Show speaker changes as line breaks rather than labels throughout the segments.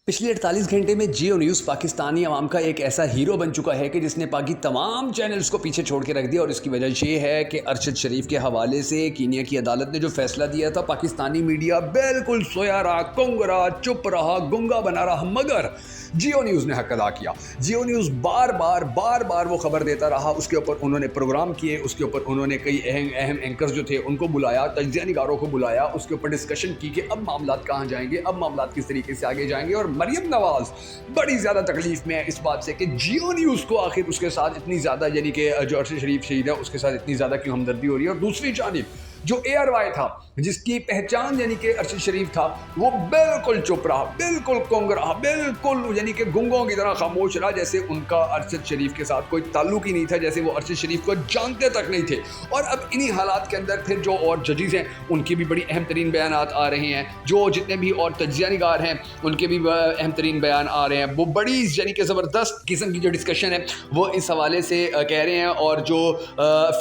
पिछले 48 घंटे में जियो न्यूज़ पाकिस्तानी अवाम का एक ऐसा हीरो बन चुका है कि जिसने बाकी तमाम चैनल्स को पीछे छोड़ के रख दिया। और इसकी वजह ये है कि अरशद शरीफ के हवाले से कीनिया की अदालत ने जो फैसला दिया था, पाकिस्तानी मीडिया बिल्कुल सोया रहा, गुंग रहा, चुप रहा, गुंगा बना रहा, मगर जियो न्यूज़ ने हक अदा किया। जियो न्यूज़ बार बार वो खबर देता रहा, उसके ऊपर उन्होंने प्रोग्राम किए, उसके ऊपर उन्होंने कई अहम एंकर्स जो थे उनको बुलाया, तज्ज़िया निगारों को बुलाया, उसके ऊपर डिस्कशन की कि अब मामलात कहाँ जाएंगे, अब मामलात किस तरीके से आगे जाएंगे। और मरियम नवाज बड़ी ज़्यादा तकलीफ में है इस बात से कि जियो न्यूज़ को आखिर उसके साथ इतनी ज़्यादा, यानी कि जो अरशद शरीफ शहीद है उसके साथ इतनी ज़्यादा क्यों हमदर्दी हो रही है। और दूसरी जानिब जो ARY था, जिसकी पहचान यानी कि अरशद शरीफ था, वो बिल्कुल चुप रहा, बिल्कुल गुंग रहा, बिल्कुल यानी कि गुंगों की तरह खामोश रहा, जैसे उनका अरशद शरीफ के साथ कोई ताल्लुक ही नहीं था, जैसे वो अरशद शरीफ को जानते तक नहीं थे। और अब इन्हीं हालात के अंदर फिर जो और जजेस हैं उनके भी बड़ी अहम तरीन बयान आ रहे हैं, जो जितने भी और तज्ज़िया निगार हैं उनके भी अहम तरीन बयान आ रहे हैं। वो बड़ी यानी कि ज़बरदस्त किस्म की जो डिस्कशन है वो इस हवाले से कह रहे हैं। और जो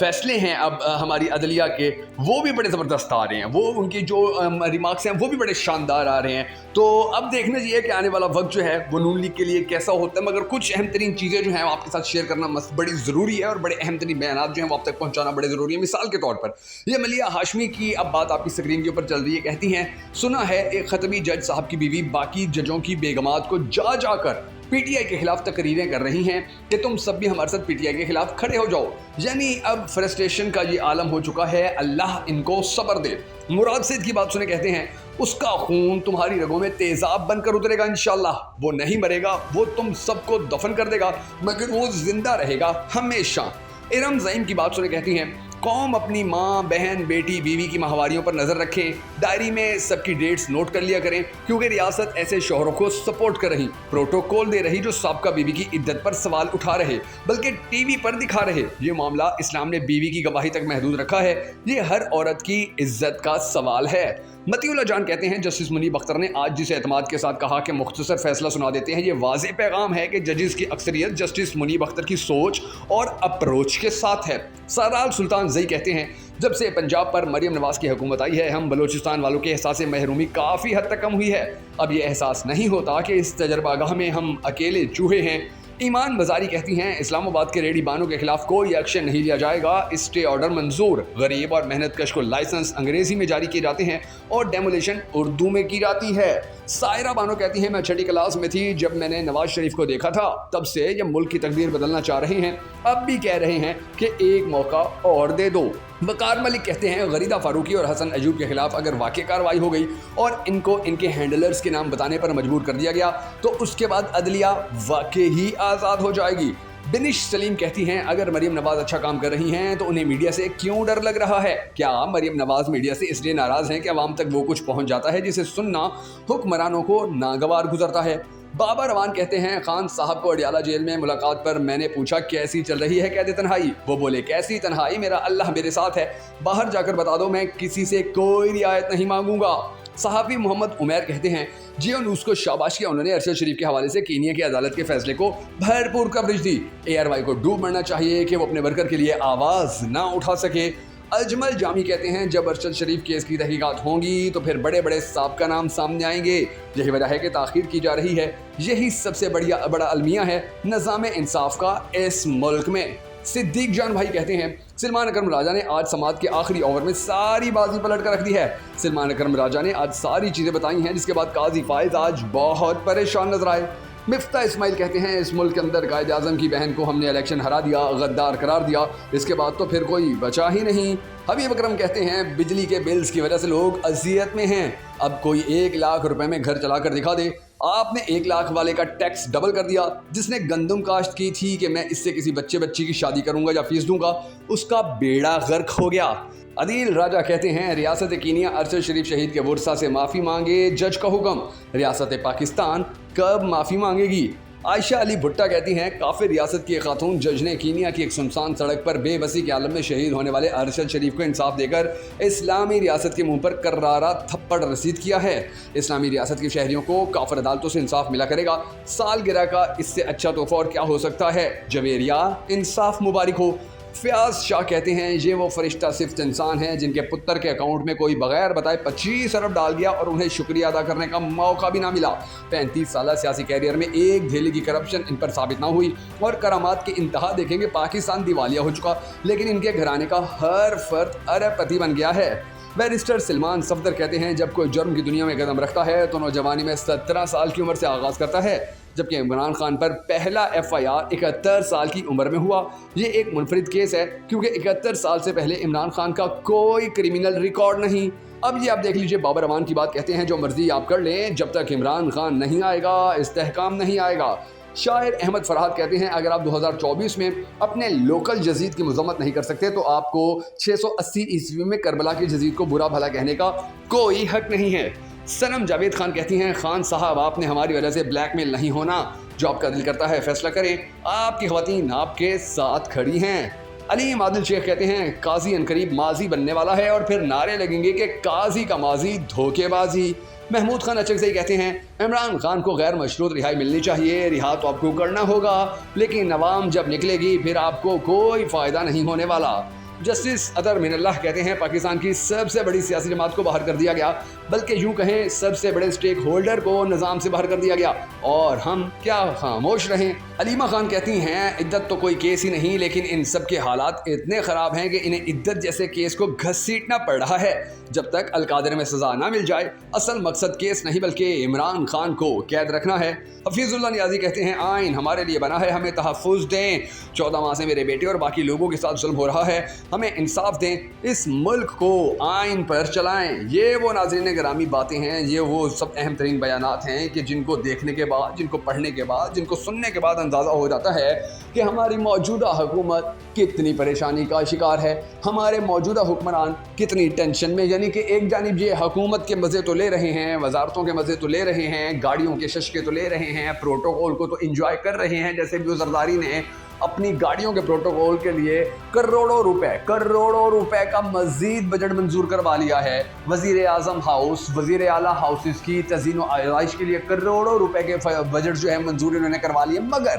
फैसले हैं अब हमारी अदलिया के, वो भी बड़े ज़बरदस्त आ रहे हैं, वो उनकी जो रिमार्क्स हैं वो भी बड़े शानदार आ रहे हैं। तो अब देखना चाहिए कि आने वाला वक्त जो है वो नून लीग के लिए कैसा होता है। मगर कुछ अहम तरीन चीज़ें जो हैं वो आपके साथ शेयर करना बड़ी ज़रूरी है, और बड़े अहम तरीन बयान जो हैं वो आप तक पहुँचाना बड़े ज़रूरी है। मिसाल के तौर पर ये मलिया हाशमी की अब बात आपकी स्क्रीन के ऊपर चल रही है। कहती हैं, सुना है एक खतमी जज साहब की बीवी बाकी जजों की बेगमात को जाकर PTI के खिलाफ तकरीरें कर रही हैं कि तुम सब भी हमारे साथ PTI के खिलाफ खड़े हो जाओ। यानी अब फ्रस्ट्रेशन का ये आलम हो चुका है, अल्लाह इनको सब्र दे। मुराद सैद की बात सुने, कहते हैं उसका खून तुम्हारी रगों में तेजाब बनकर उतरेगा इंशाल्लाह, वो नहीं मरेगा, वो तुम सबको दफन कर देगा, मगर वो जिंदा रहेगा हमेशा। इरम ज़ईम की बात सुने, कहती हैं कौम अपनी माँ, बहन, बेटी, बीवी की माहवारियों पर नज़र रखें, डायरी में सबकी डेट्स नोट कर लिया करें, क्योंकि रियासत ऐसे शोहरों को सपोर्ट कर रही, प्रोटोकॉल दे रही जो साबका बीवी की इद्दत पर सवाल उठा रहे, बल्कि टीवी पर दिखा रहे। ये मामला इस्लाम ने बीवी की गवाही तक महदूद रखा है, ये हर औरत की इज्जत का सवाल है। मतीउल्लाह जान कहते हैं जस्टिस मुनीब अख्तर ने आज जिस एतमाद के साथ कहा कि मुख्तसर फैसला सुना देते हैं, ये वाज़ेह पैगाम है कि जजेस की अक्सरियत जस्टिस मुनीब अख्तर की सोच और अप्रोच के साथ है। सराल सुल्तान जई कहते हैं जब से पंजाब पर मरियम नवाज की हुकूमत आई है, हम बलोचिस्तान वालों के एहसास महरूमी काफ़ी हद तक कम हुई है। अब ये एहसास नहीं होता कि इस तजर्बागाह में हम अकेले चूहे हैं। ईमान मजारी कहती हैं इस्लामाबाद के रेडी बानों के खिलाफ कोई एक्शन नहीं लिया जाएगा, स्टे ऑर्डर मंजूर। गरीब और मेहनत कश को लाइसेंस अंग्रेजी में जारी किए जाते हैं और डेमोलेशन उर्दू में की जाती है। सायरा बानो कहती हैं मैं 6ठी क्लास में थी जब मैंने नवाज शरीफ को देखा था, तब से ये मुल्क की तकदीर बदलना चाह रहे हैं, अब भी कह रहे हैं कि एक मौका और दे दो। वकार मलिक कहते हैं गरीदा फारूकी और हसन अयूब के खिलाफ अगर वाकई कार्रवाई हो गई और इनको इनके हैंडलर्स के नाम बताने पर मजबूर कर दिया गया तो उसके बाद अदलिया वाकई ही आज़ाद हो जाएगी। बिनिश सलीम कहती हैं अगर मरियम नवाज अच्छा काम कर रही हैं तो उन्हें मीडिया से क्यों डर लग रहा है? क्या मरियम नवाज मीडिया से इसलिए नाराज़ हैं कि अवाम तक वो कुछ पहुंच जाता है जिसे सुनना हुक्मरानों को नागवार गुजरता है? बाबा रवान कहते हैं खान साहब को अडियाला जेल में मुलाकात पर मैंने पूछा कैसी चल रही है कैद तन्हाई, वो बोले कैसी तन्हाई, मेरा अल्लाह मेरे साथ है, बाहर जाकर बता दो मैं किसी से कोई रियायत नहीं मांगूंगा। सहाफ़ी मोहम्मद उमैर कहते हैं जियो न्यूज़ को शाबाश किया, उन्होंने अरशद शरीफ के हवाले से कीनिया की अदालत के फैसले को भरपूर कवरेज दी। ARY को डूब मरना चाहिए कि वो अपने वर्कर के लिए आवाज़ ना उठा सके। अजमल जामी कहते हैं जब अरशद शरीफ केस की तहकीकात होंगी तो फिर बड़े बड़े साहब का नाम सामने आएंगे, यही वजह है कि ताख़ीर की जा रही है, यही सबसे बड़ा अलमिया है निज़ाम इंसाफ का इस मुल्क में। सिद्दीक जान भाई कहते हैं सलमान अकरम राजा ने आज समात के आखिरी ओवर में सारी बाजी पलट कर रख दी है। सलमान अकरम राजा ने आज सारी चीज़ें बताई हैं जिसके बाद काजी फायज आज बहुत परेशान नजर आए। मिफ्ता इस्माइल कहते हैं इस मुल्क के अंदर कायद आज़म की बहन को हमने इलेक्शन हरा दिया, गद्दार करार दिया, इसके बाद तो फिर कोई बचा ही नहीं। हबीब अकरम कहते हैं बिजली के बिल्स की वजह से लोग अजियत में हैं, अब कोई 1 लाख रुपए में घर चला कर दिखा दे। आपने 1 लाख वाले का टैक्स डबल कर दिया, जिसने गंदम काश्त की थी कि मैं इससे किसी बच्ची की शादी करूंगा या फीस दूंगा, उसका बेड़ा गर्क हो गया। अदील राजा कहते हैं रियासत कीनिया अरशद शरीफ शहीद के वर्सा से माफ़ी मांगे, जज का हुक्म, रियासत पाकिस्तान कब माफ़ी मांगेगी? आयशा अली भुट्टा कहती हैं काफिर रियासत की एक खातून जज ने कीनिया की एक सुनसान सड़क पर बेबसी के आलम में शहीद होने वाले अरशद शरीफ को इंसाफ देकर इस्लामी रियासत के मुंह पर कर्रारा थप्पड़ रसीद किया है। इस्लामी रियासत के शहरियों को काफिर अदालतों से इंसाफ मिला करेगा, सालगिरह का इससे अच्छा तोहफा और क्या हो सकता है? जवेरिया इंसाफ मुबारक हो। فیاض شاہ کہتے ہیں یہ وہ فرشتہ صفت انسان ہیں جن کے پتر کے اکاؤنٹ میں کوئی بغیر بتائے 25 ارب ڈال دیا اور انہیں شکریہ ادا کرنے کا موقع بھی نہ ملا۔ 35 سالہ سیاسی کیریئر میں ایک دھیلی کی کرپشن ان پر ثابت نہ ہوئی اور کرامات کی انتہا دیکھیں گے پاکستان دیوالیہ ہو چکا، لیکن ان کے گھرانے کا ہر فرد ارب پتی بن گیا ہے۔ بیرسٹر سلمان صفدر کہتے ہیں جب کوئی جرم کی دنیا میں قدم رکھتا ہے تو نوجوانی میں 17 سال کی عمر سے آغاز کرتا ہے، جبکہ عمران خان پر پہلا FIR 71 سال کی عمر میں ہوا۔ یہ ایک منفرد کیس ہے کیونکہ 71 سال سے پہلے عمران خان کا کوئی کرمینل ریکارڈ نہیں۔ اب یہ آپ دیکھ لیجئے، بابر امان کی بات کہتے ہیں جو مرضی آپ کر لیں، جب تک عمران خان نہیں آئے گا استحکام نہیں آئے گا۔ شاعر احمد فرحات کہتے ہیں اگر آپ 2024 میں اپنے لوکل جزید کی مذمت نہیں کر سکتے تو آپ کو 680 عیسوی میں کربلا کے جزید کو برا بھلا کہنے کا کوئی حق نہیں ہے۔ صنم جاوید خان کہتی ہیں خان صاحب آپ نے ہماری وجہ سے بلیک میل نہیں ہونا، جو آپ کا دل کرتا ہے فیصلہ کریں، آپ کی خواتین آپ کے ساتھ کھڑی ہیں۔ علیم عادل شیخ کہتے ہیں قاضی عنقریب ماضی بننے والا ہے اور پھر نعرے لگیں گے کہ قاضی کا ماضی دھوکے بازی۔ محمود خان اچکزئی کہتے ہیں عمران خان کو غیر مشروط رہائی ملنی چاہیے، رہا تو آپ کو کرنا ہوگا لیکن عوام جب نکلے گی پھر آپ کو کوئی فائدہ نہیں ہونے والا۔ جسٹس اطہر من اللہ کہتے ہیں پاکستان کی سب سے بڑی سیاسی جماعت کو باہر کر دیا گیا، بلکہ یوں کہیں سب سے بڑے سٹیک ہولڈر کو نظام سے باہر کر دیا گیا اور ہم کیا خاموش رہیں۔ علیمہ خان کہتی ہیں عدت تو کوئی کیس ہی نہیں، لیکن ان سب کے حالات اتنے خراب ہیں کہ انہیں عدت جیسے کیس کو گھسیٹنا پڑ رہا ہے۔ جب تک القادر میں سزا نہ مل جائے اصل مقصد کیس نہیں بلکہ عمران خان کو قید رکھنا ہے۔ حفیظ اللہ نیازی کہتے ہیں آئین ہمارے لیے بنا ہے، ہمیں تحفظ دیں، 14 ماہ سے میرے بیٹے اور باقی لوگوں کے ساتھ ظلم ہو رہا ہے، ہمیں انصاف دیں، اس ملک کو آئین پر چلائیں۔ یہ وہ ناظرین گرامی باتیں ہیں، یہ وہ سب اہم ترین بیانات ہیں کہ جن کو دیکھنے کے بعد، جن کو پڑھنے کے بعد، جن کو سننے کے بعد اندازہ ہو جاتا ہے کہ ہماری موجودہ حکومت کتنی پریشانی کا شکار ہے، ہمارے موجودہ حکمران کتنی ٹینشن میں، یعنی کہ ایک جانب یہ حکومت کے مزے تو لے رہے ہیں، وزارتوں کے مزے تو لے رہے ہیں، گاڑیوں کے ششکے تو لے رہے ہیں، پروٹوکول کو تو انجوائے کر رہے ہیں، جیسے بھی زرداری نے اپنی گاڑیوں کے پروٹوکول کے لیے کروڑوں روپے کا مزید بجٹ منظور کروا لیا ہے۔ وزیر اعظم ہاؤس، وزیر اعلیٰ ہاؤسز کی تزئین و آرائش کے لیے کروڑوں روپے کے بجٹ جو ہے منظور انہوں نے کروا لیے، مگر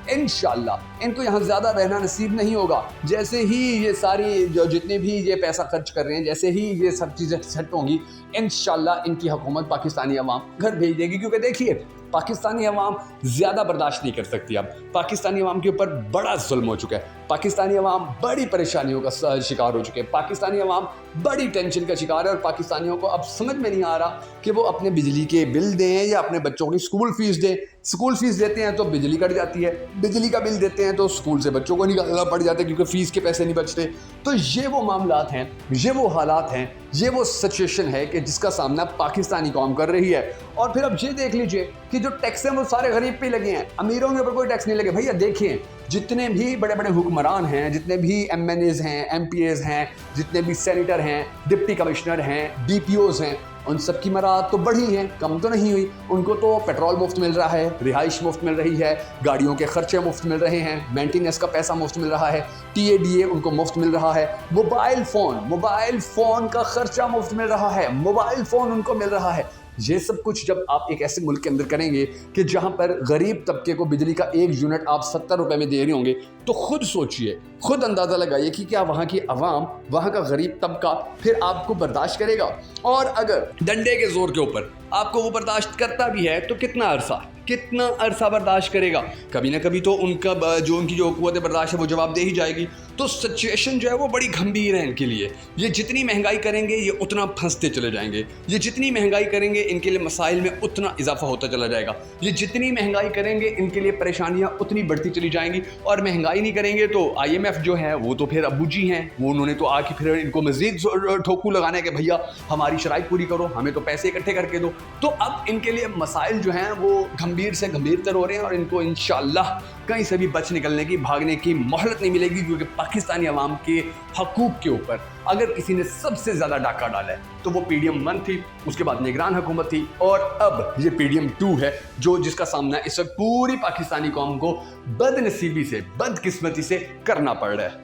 انشاءاللہ ان کو یہاں زیادہ رہنا نصیب نہیں ہوگا۔ جیسے ہی یہ ساری جتنے بھی یہ پیسہ خرچ کر رہے ہیں، جیسے ہی یہ سب چیزیں سیٹ ہوں گی، انشاءاللہ ان کی حکومت پاکستانی عوام گھر بھیج دے گی، کیونکہ دیکھیے پاکستانی عوام زیادہ برداشت نہیں کر سکتی۔ اب پاکستانی عوام کے اوپر بڑا ظلم ہو چکا ہے، پاکستانی عوام بڑی پریشانیوں کا شکار ہو چکے ہیں، پاکستانی عوام بڑی ٹینشن کا شکار ہے اور پاکستانیوں کو اب سمجھ میں نہیں آ رہا کہ وہ اپنے بجلی کے بل دیں یا اپنے بچوں کی اسکول فیس دیں۔ اسکول فیس دیتے ہیں تو بجلی کٹ جاتی ہے، بجلی کا بل دیتے ہیں تو اسکول سے بچوں کو نکالنا پڑ جاتا ہے کیونکہ فیس کے پیسے نہیں بچتے۔ تو یہ وہ معاملات ہیں، یہ وہ حالات ہیں، یہ وہ سچویشن ہے کہ جس کا سامنا پاکستانی قوم کر رہی ہے۔ اور پھر اب یہ دیکھ لیجئے کہ جو ٹیکس ہیں وہ سارے غریب پہ لگے ہیں، امیروں کے اوپر کوئی ٹیکس نہیں لگے۔ بھیا دیکھیں جتنے بھی بڑے بڑے حکمران ہیں، جتنے بھی MNAs ہیں، MPAs ہیں، جتنے بھی سینیٹر ہیں، ڈپٹی کمشنر ہیں، DPOs ہیں، ان سب کی مراد تو بڑھی ہیں، کم تو نہیں ہوئی۔ ان کو تو پیٹرول مفت مل رہا ہے، رہائش مفت مل رہی ہے، گاڑیوں کے خرچے مفت مل رہے ہیں، مینٹیننس کا پیسہ مفت مل رہا ہے، TADA ان کو مفت مل رہا ہے، موبائل فون کا خرچہ مفت مل رہا ہے، موبائل فون ان کو مل رہا ہے۔ یہ سب کچھ جب آپ ایک ایسے ملک کے اندر کریں گے کہ جہاں پر غریب طبقے کو بجلی کا 1 یونٹ آپ 70 روپے میں دے رہے ہوں گے، تو خود سوچئے، خود اندازہ لگائیے کہ کیا وہاں کی عوام، وہاں کا غریب طبقہ پھر آپ کو برداشت کرے گا؟ اور اگر ڈنڈے کے زور کے اوپر آپ کو وہ برداشت کرتا بھی ہے تو کتنا عرصہ برداشت کرے گا؟ کبھی نہ کبھی تو ان کی جو قوت برداشت ہے وہ جواب دے ہی جائے گی۔ تو سچویشن جو ہے وہ بڑی گھمبیر ہے ان کے لیے۔ یہ جتنی مہنگائی کریں گے یہ اتنا پھنستے چلے جائیں گے، یہ جتنی مہنگائی کریں گے ان کے لیے مسائل میں اتنا اضافہ ہوتا چلا جائے گا، یہ جتنی مہنگائی کریں گے ان کے لیے پریشانیاں اتنی بڑھتی چلی جائیں گی۔ اور مہنگائی نہیں کریں گے تو IMF جو ہے وہ تو پھر ابو جی ہیں، وہ انہوں نے تو آ کے پھر ان کو مزید ٹھوکو لگانے کہ بھیا ہماری شرائط پوری کرو، ہمیں تو پیسے اکٹھے کر کے دو۔ تو اب ان کے لیے مسائل جو ہیں وہ گھمبیر سے گھمبیر تر ہو رہے ہیں اور ان کو انشاءاللہ کہیں سے بھی بچ نکلنے کی، بھاگنے کی مہلت نہیں ملے گی، کیونکہ پاکستانی عوام کے حقوق کے اوپر اگر کسی نے سب سے زیادہ ڈاکہ ڈالا ہے تو وہ PDM 1 تھی، اس کے بعد نگران حکومت تھی، اور اب یہ PDM 2 ہے جس کا سامنا اس وقت پوری پاکستانی قوم کو بد نصیبی سے، بد قسمتی سے کرنا پڑ رہا ہے۔